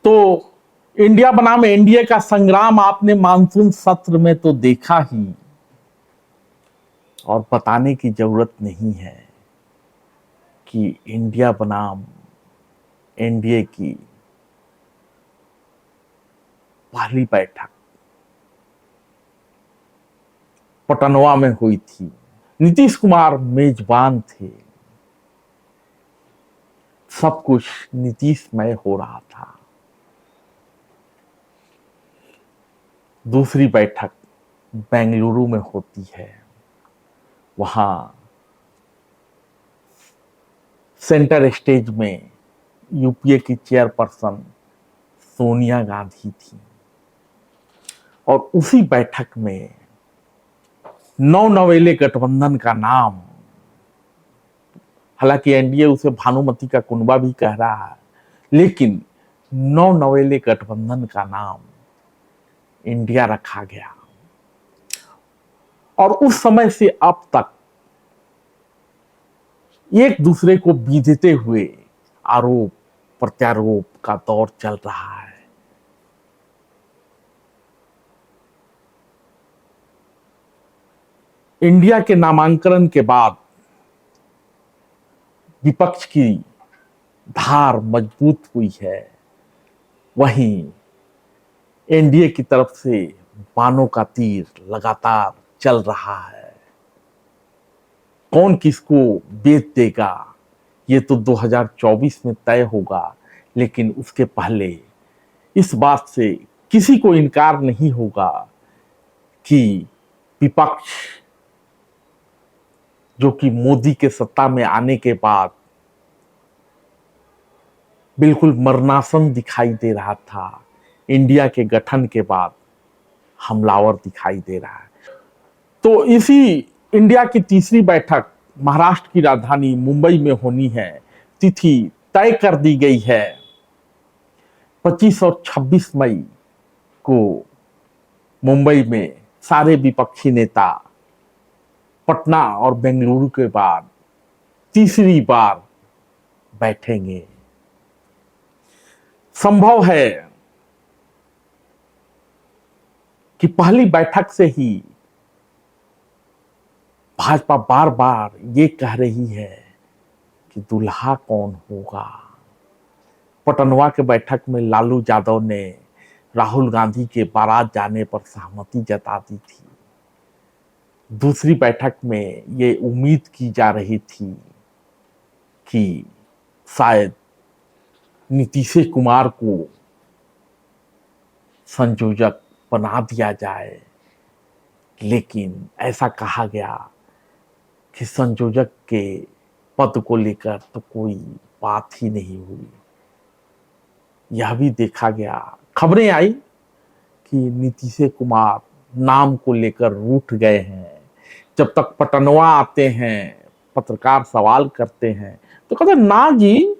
तो इंडिया बनाम एनडीए का संग्राम आपने मानसून सत्र में तो देखा ही, और बताने की जरूरत नहीं है कि इंडिया बनाम एनडीए की पहली बैठक पटनवा में हुई थी। नीतीश कुमार मेजबान थे, सब कुछ नीतीशमय हो रहा था। दूसरी बैठक बेंगलुरु में होती है, वहां सेंटर स्टेज में यूपीए की चेयरपर्सन सोनिया गांधी थी, और उसी बैठक में नवनवेले गठबंधन का नाम, हालांकि एनडीए उसे भानुमति का कुनबा भी कह रहा है, लेकिन नवनवेले गठबंधन का नाम इंडिया रखा गया। और उस समय से अब तक एक दूसरे को बीधते हुए आरोप प्रत्यारोप का दौर चल रहा है। इंडिया के नामांकन के बाद विपक्ष की धार मजबूत हुई है, वहीं एनडीए की तरफ से बाणों का तीर लगातार चल रहा है। कौन किसको बेच देगा ये तो 2024 में तय होगा, लेकिन उसके पहले इस बात से किसी को इनकार नहीं होगा कि विपक्ष, जो कि मोदी के सत्ता में आने के बाद बिल्कुल मरनासन दिखाई दे रहा था, इंडिया के गठन के बाद हमलावर दिखाई दे रहा है। तो इसी इंडिया की तीसरी बैठक महाराष्ट्र की राजधानी मुंबई में होनी है। तिथि तय कर दी गई है, 25 और 26 मई को मुंबई में सारे विपक्षी नेता पटना और बेंगलुरु के बाद तीसरी बार बैठेंगे। संभव है कि पहली बैठक से ही भाजपा बार बार ये कह रही है कि दुल्हा कौन होगा। पटनवा के बैठक में लालू यादव ने राहुल गांधी के बारात जाने पर सहमति जता दी थी। दूसरी बैठक में ये उम्मीद की जा रही थी कि शायद नीतीश कुमार को संयोजक बना दिया जाए, लेकिन ऐसा कहा गया कि संयोजक के पद को लेकर तो कोई बात ही नहीं हुई। यह भी देखा गया, खबरें आई कि नीतीश कुमार नाम को लेकर रूठ गए हैं। जब तक पटनवा आते हैं, पत्रकार सवाल करते हैं तो कहते ना जी,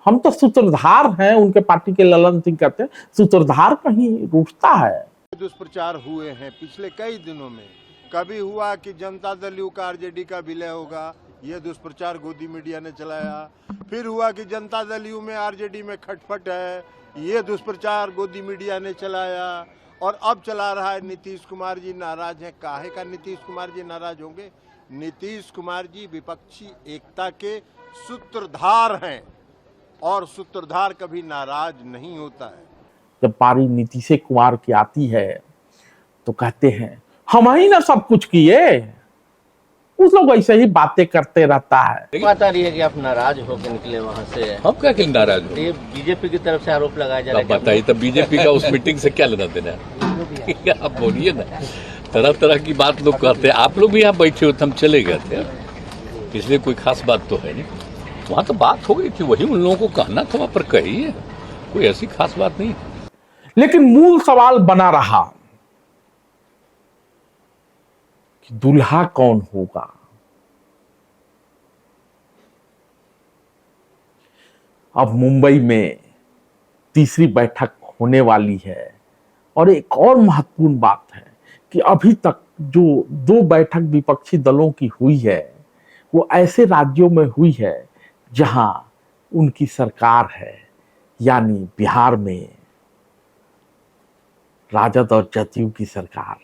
हम तो सूत्रधार हैं। उनके पार्टी के ललन सिंह कहते हैं सूत्रधार कहीं रूठता है। दुष्प्रचार हुए हैं पिछले कई दिनों में। कभी हुआ कि जनता दल यू का आरजेडी का विलय होगा, ये दुष्प्रचार गोदी मीडिया ने चलाया। फिर हुआ कि जनता दल यू में आरजेडी में खटपट है, ये दुष्प्रचार गोदी मीडिया ने चलाया। और अब चला रहा है नीतीश कुमार जी नाराज हैं। काहे का नीतीश कुमार जी नाराज होंगे? नीतीश कुमार जी विपक्षी एकता के सूत्रधार हैं, और सूत्रधार कभी नाराज नहीं होता है। जब बारी नीतीश कुमार की आती है तो कहते हैं हम ही ना सब कुछ किए। उस लोग ऐसे ही बातें करते रहता है। बात आ रही है कि आप नाराज होकर निकले वहाँ से। हम क्या के नाराज हो? ये बीजेपी की तरफ से आरोप लगाया जा रहा है। बताइए, तब बीजेपी का उस मीटिंग से क्या लेना देना है? आप बोलिए ना, तरह तरह की बात लोग कहते हैं। आप लोग भी यहाँ बैठे हो, हम चले गए थे, इसलिए कोई खास बात तो है नहीं। वहाँ तो बात हो गई थी, वही उन लोगों को कहना था, वहाँ पर कहिए, कोई ऐसी खास बात नहीं। लेकिन मूल सवाल बना रहा कि दुल्हा कौन होगा। अब मुंबई में तीसरी बैठक होने वाली है, और एक और महत्वपूर्ण बात है कि अभी तक जो 2 बैठक विपक्षी दलों की हुई है, वो ऐसे राज्यों में हुई है जहां उनकी सरकार है, यानी बिहार में राजद और जदयू की सरकार,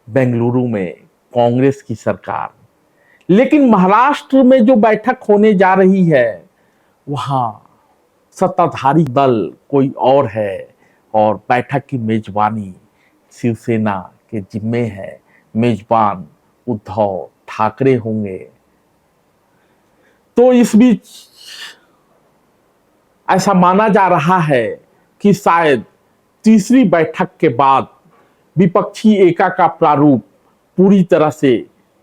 बेंगलुरु में कांग्रेस की सरकार, लेकिन महाराष्ट्र में जो बैठक होने जा रही है वहां सत्ताधारी दल कोई और है और बैठक की मेजबानी शिवसेना के जिम्मे है। मेजबान उद्धव ठाकरे होंगे। तो इस बीच ऐसा माना जा रहा है कि शायद तीसरी बैठक के बाद विपक्षी एका का प्रारूप पूरी तरह से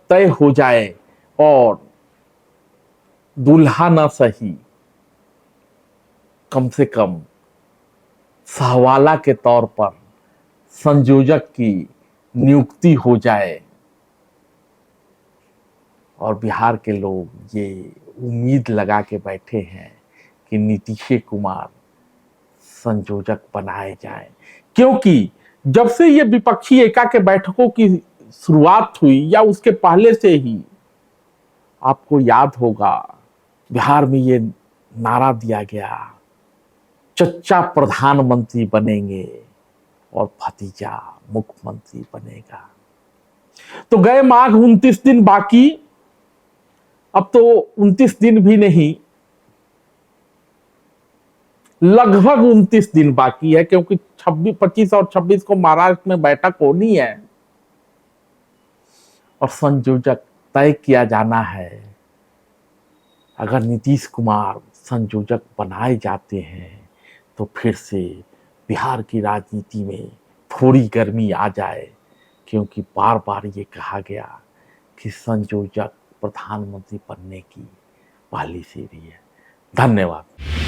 तय हो जाए और दूल्हा न सही कम से कम सहवाला के तौर पर संयोजक की नियुक्ति हो जाए और बिहार के लोग ये उम्मीद लगा के बैठे हैं कि नीतीश कुमार संयोजक बनाए जाएं, क्योंकि जब से ये विपक्षी एका के बैठकों की शुरुआत हुई या उसके पहले से ही आपको याद होगा बिहार में ये नारा दिया गया, चच्चा प्रधानमंत्री बनेंगे और भतीजा मुख्यमंत्री बनेगा। तो गए माघ 29 दिन बाकी, अब तो 29 दिन भी नहीं, लगभग 29 दिन बाकी है, क्योंकि 25 और 26 को महाराष्ट्र में बैठक होनी है और संयोजक तय किया जाना है। अगर नीतीश कुमार संयोजक बनाए जाते हैं तो फिर से बिहार की राजनीति में थोड़ी गर्मी आ जाए, क्योंकि बार बार ये कहा गया कि संयोजक प्रधानमंत्री बनने की पहली सीढ़ी है। धन्यवाद।